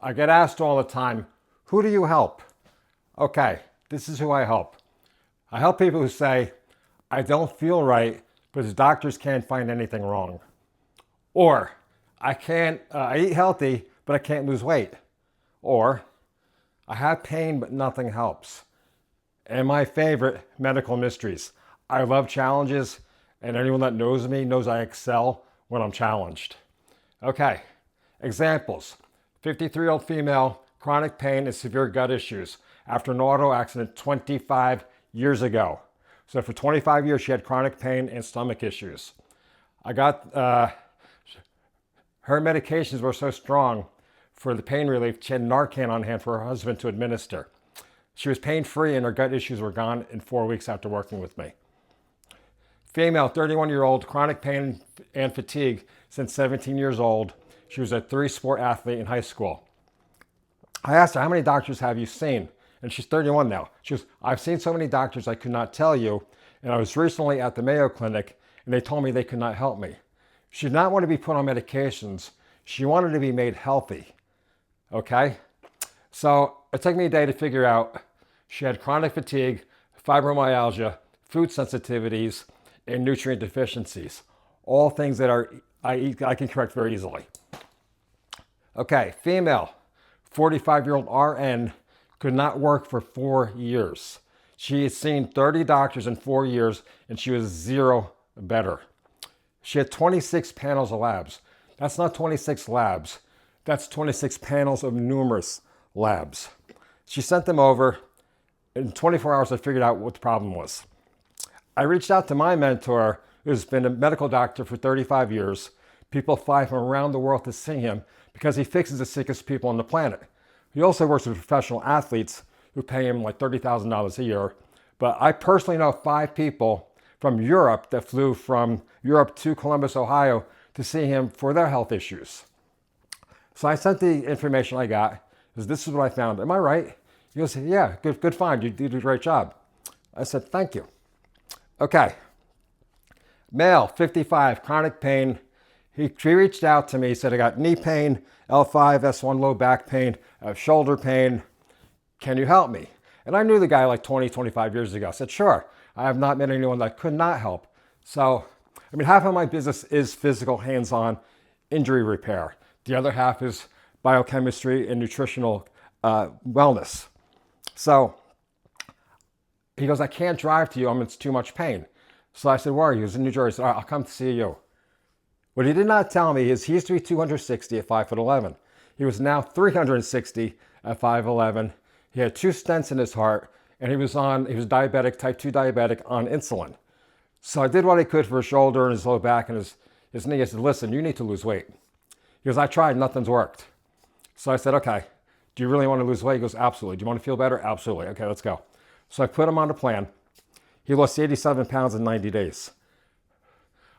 I get asked all the time, who do you help? Okay, this is who I help. I help people who say, I don't feel right, but the doctors can't find anything wrong. Or, I eat healthy, but I can't lose weight. Or, I have pain, but nothing helps. And my favorite, medical mysteries. I love challenges, and anyone that knows me knows I excel when I'm challenged. Okay, examples. 53-year-old female, chronic pain and severe gut issues after an auto accident 25 years ago. So for 25 years, she had chronic pain and stomach issues. I got, her medications were so strong for the pain relief, she had Narcan on hand for her husband to administer. She was pain-free and her gut issues were gone in 4 weeks after working with me. Female, 31-year-old, chronic pain and fatigue since 17 years old. She was a 3-sport athlete in high school. I asked her, how many doctors have you seen? And she's 31 now. She goes, I've seen so many doctors I could not tell you. And I was recently at the Mayo Clinic and they told me they could not help me. She did not want to be put on medications. She wanted to be made healthy. Okay? So it took me a day to figure out she had chronic fatigue, fibromyalgia, food sensitivities, and nutrient deficiencies. All things that I can correct very easily. Okay, female, 45-year-old RN, could not work for 4 years. She had seen 30 doctors in 4 years and she was zero better. She had 26 panels of labs. That's not 26 labs. That's 26 panels of numerous labs. She sent them over. In 24 hours, I figured out what the problem was. I reached out to my mentor, who's been a medical doctor for 35 years. People fly from around the world to see him because he fixes the sickest people on the planet. He also works with professional athletes who pay him like $30,000 a year. But I personally know 5 people from Europe that flew from Europe to Columbus, Ohio to see him for their health issues. So I sent the information I got. This is what I found. Am I right? He goes, yeah, good find. You did a great job. I said, thank you. Okay. Male, 55, chronic pain. He reached out to me. He said, I got knee pain, L5, S1 low back pain, shoulder pain. Can you help me? And I knew the guy like 20, 25 years ago. I said, sure. I have not met anyone that could not help. So, I mean, half of my business is physical, hands-on injury repair. The other half is biochemistry and nutritional wellness. So he goes, I can't drive to you. I'm in too much pain. So I said, where are you? He was in New Jersey. I said, all right, I'll come to see you. What he did not tell me is he used to be 260 at 5'11". He was now 360 at 5'11". He had 2 stents in his heart and he was diabetic, type 2 diabetic on insulin. So I did what I could for his shoulder and his low back and his knee. I said, listen, you need to lose weight. He goes, I tried, nothing's worked. So I said, okay, do you really want to lose weight? He goes, absolutely. Do you want to feel better? Absolutely. Okay, let's go. So I put him on a plan. He lost 87 pounds in 90 days.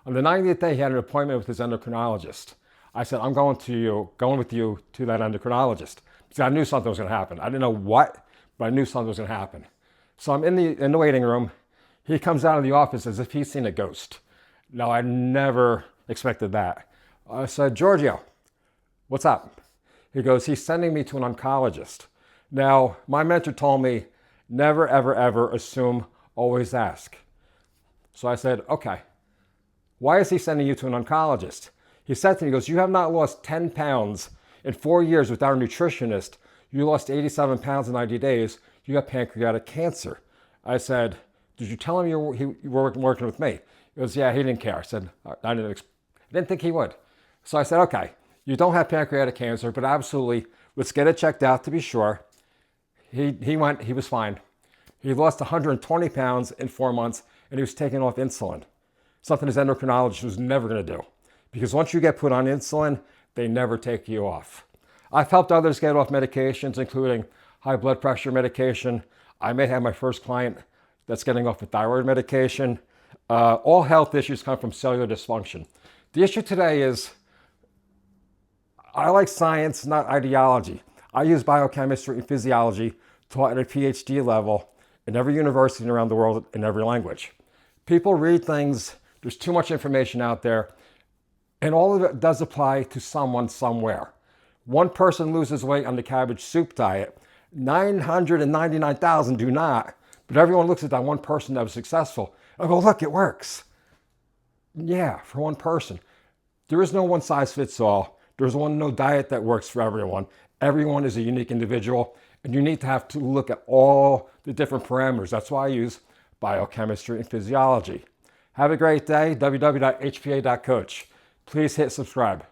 On the 90th day, he had an appointment with his endocrinologist. I said, I'm going with you to that endocrinologist. Because I knew something was going to happen. I didn't know what, but I knew something was going to happen. So I'm in the waiting room. He comes out of the office as if he's seen a ghost. Now, I never expected that. I said, Giorgio, what's up? He goes, he's sending me to an oncologist. Now, my mentor told me, never, ever, ever assume, always ask. So I said, okay, why is he sending you to an oncologist? He said to me, he goes, you have not lost 10 pounds in 4 years with our nutritionist. You lost 87 pounds in 90 days. You got pancreatic cancer. I said, did you tell him you were working with me? He goes, yeah, he didn't care. I said, I didn't think he would. So I said, okay, you don't have pancreatic cancer, but absolutely, let's get it checked out to be sure. He went, he was fine. He lost 120 pounds in 4 months and he was taken off insulin. Something his endocrinologist was never going to do. Because once you get put on insulin, they never take you off. I've helped others get off medications, including high blood pressure medication. I may have my first client that's getting off a thyroid medication. All health issues come from cellular dysfunction. The issue today is, I like science, not ideology. I use biochemistry and physiology taught at a PhD level in every university around the world in every language. People read things, there's too much information out there, and all of it does apply to someone somewhere. One person loses weight on the cabbage soup diet. 999,000 do not. But everyone looks at that one person that was successful and go, look, it works. Yeah, for one person. There is no one size fits all. There's no diet that works for everyone. Everyone is a unique individual, and you need to have to look at all the different parameters. That's why I use biochemistry and physiology. Have a great day. www.hpa.coach. Please hit subscribe.